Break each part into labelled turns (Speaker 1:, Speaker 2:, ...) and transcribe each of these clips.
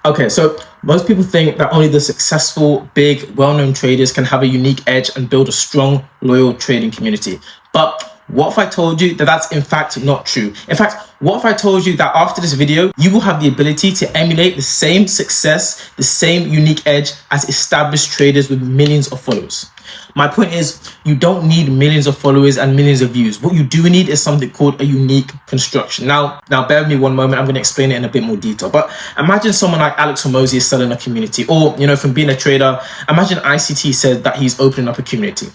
Speaker 1: Okay, so most people think that only the successful, big, well-known traders can have a unique edge and build a strong, loyal trading community. But what if I told you that that's in fact not true? In fact, what if I told you that after this video, you will have the ability to emulate the same success, the same unique edge as established traders with millions of followers? My point is, you don't need millions of followers and millions of views. What you do need is something called a unique construction. Now bear with me one moment. I'm going to explain it in a bit more detail. But imagine someone like Alex Hormozi is selling a community, or, from being a trader, imagine ICT said that he's opening up a community.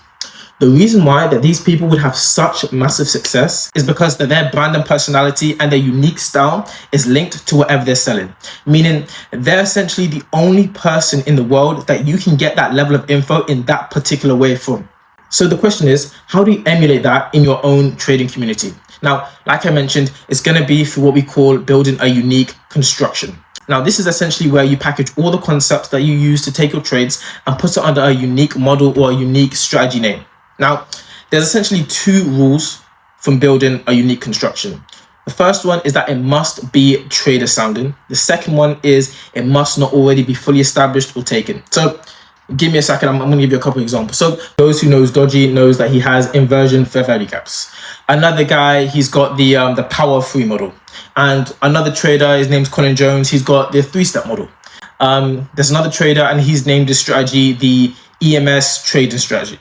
Speaker 1: The reason why that these people would have such massive success is because their brand and personality and their unique style is linked to whatever they're selling. Meaning they're essentially the only person in the world that you can get that level of info in that particular way from. So the question is, how do you emulate that in your own trading community? Now, like I mentioned, it's going to be through what we call building a unique construction. Now, this is essentially where you package all the concepts that you use to take your trades and put it under a unique model or a unique strategy name. Now, there's essentially two rules from building a unique construction. The first one is that it must be trader sounding. The second one is it must not already be fully established or taken. So give me a second. I'm going to give you a couple of examples. So those who knows Dodgy knows that he has inversion fair value gaps. Another guy, he's got the power of 3 model. And another trader, his name's Colin Jones. He's got the 3-step model. There's another trader and he's named his strategy the EMS trading strategy.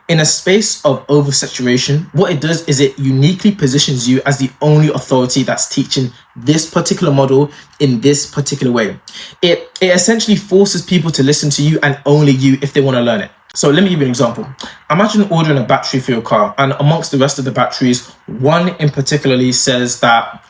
Speaker 1: In a space of oversaturation, what it does is it uniquely positions you as the only authority that's teaching this particular model in this particular way. It essentially forces people to listen to you and only you if they want to learn it. So let me give you an example. Imagine ordering a battery for your car, and amongst the rest of the batteries, one in particularly says that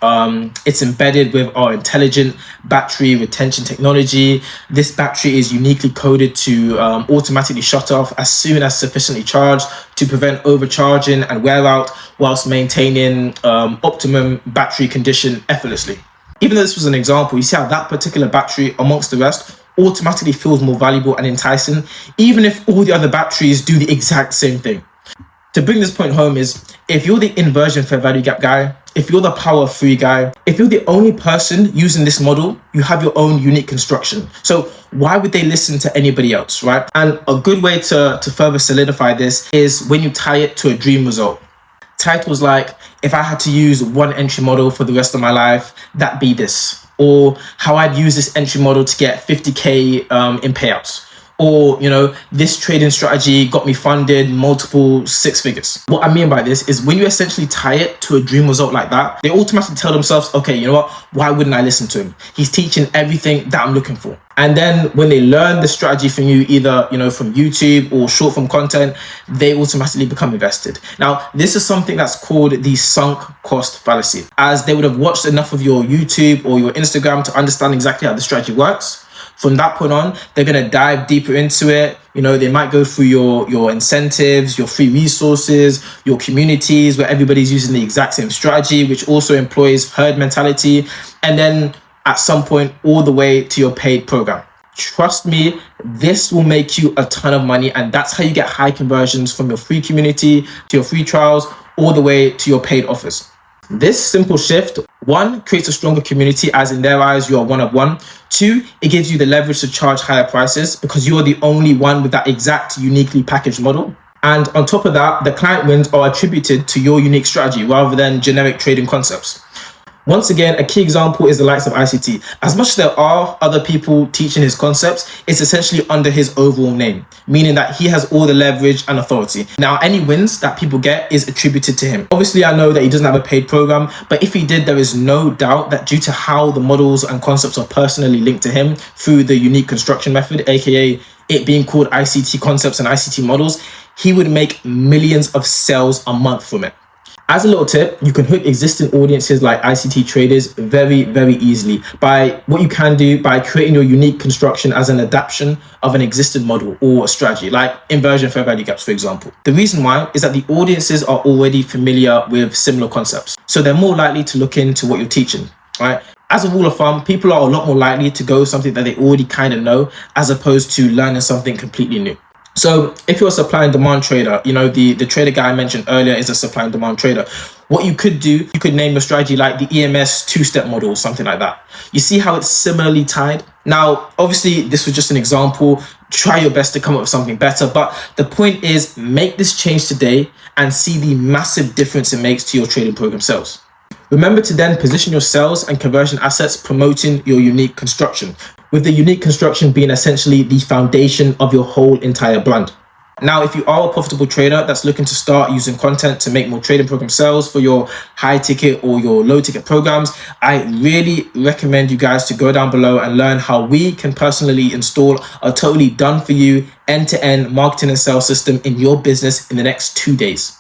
Speaker 1: it's embedded with our intelligent battery retention technology. This battery is uniquely coded to automatically shut off as soon as sufficiently charged to prevent overcharging and wear out whilst maintaining optimum battery condition effortlessly. Even though this was an example, you see how that particular battery amongst the rest automatically feels more valuable and enticing, even if all the other batteries do the exact same thing. To bring this point home is, if you're the inversion fair value gap guy, if you're the power of 3 guy, if you're the only person using this model, you have your own unique construction. So why would they listen to anybody else, right? And a good way to further solidify this is when you tie it to a dream result. Titles like, if I had to use one entry model for the rest of my life, that'd be this. Or how I'd use this entry model to get 50K in payouts. Or, this trading strategy got me funded multiple 6 figures. What I mean by this is when you essentially tie it to a dream result like that, they automatically tell themselves, okay, you know what? Why wouldn't I listen to him? He's teaching everything that I'm looking for. And then when they learn the strategy from you, either, from YouTube or short form content, they automatically become invested. Now, this is something that's called the sunk cost fallacy, as they would have watched enough of your YouTube or your Instagram to understand exactly how the strategy works. From that point on, they're going to dive deeper into it. They might go through your incentives, your free resources, your communities where everybody's using the exact same strategy, which also employs herd mentality. And then at some point, all the way to your paid program. Trust me, this will make you a ton of money. And that's how you get high conversions from your free community to your free trials, all the way to your paid offers. This simple shift, 1, creates a stronger community, as in their eyes, you are one of one. 2, it gives you the leverage to charge higher prices because you are the only one with that exact uniquely packaged model. And on top of that, the client wins are attributed to your unique strategy rather than generic trading concepts. Once again, a key example is the likes of ICT. As much as there are other people teaching his concepts, it's essentially under his overall name, meaning that he has all the leverage and authority. Now, any wins that people get is attributed to him. Obviously, I know that he doesn't have a paid program, but if he did, there is no doubt that due to how the models and concepts are personally linked to him through the unique construction method, aka it being called ICT concepts and ICT models, he would make millions of sales a month from it. As a little tip, you can hook existing audiences like ICT traders very, very easily by what you can do by creating your unique construction as an adaptation of an existing model or a strategy, like inversion fair value gaps, for example. The reason why is that the audiences are already familiar with similar concepts, so they're more likely to look into what you're teaching, right? As a rule of thumb, people are a lot more likely to go with something that they already kind of know as opposed to learning something completely new. So if you're a supply and demand trader, the trader guy I mentioned earlier is a supply and demand trader. What you could do, you could name your strategy like the EMS 2-step model or something like that. You see how it's similarly tied? Now, obviously, this was just an example. Try your best to come up with something better. But the point is, make this change today and see the massive difference it makes to your trading program sales. Remember to then position your sales and conversion assets promoting your unique construction, with the unique construction being essentially the foundation of your whole entire brand. Now, if you are a profitable trader that's looking to start using content to make more trading program sales for your high ticket or your low ticket programs, I really recommend you guys to go down below and learn how we can personally install a totally done for you end-to-end marketing and sales system in your business in the next 2 days.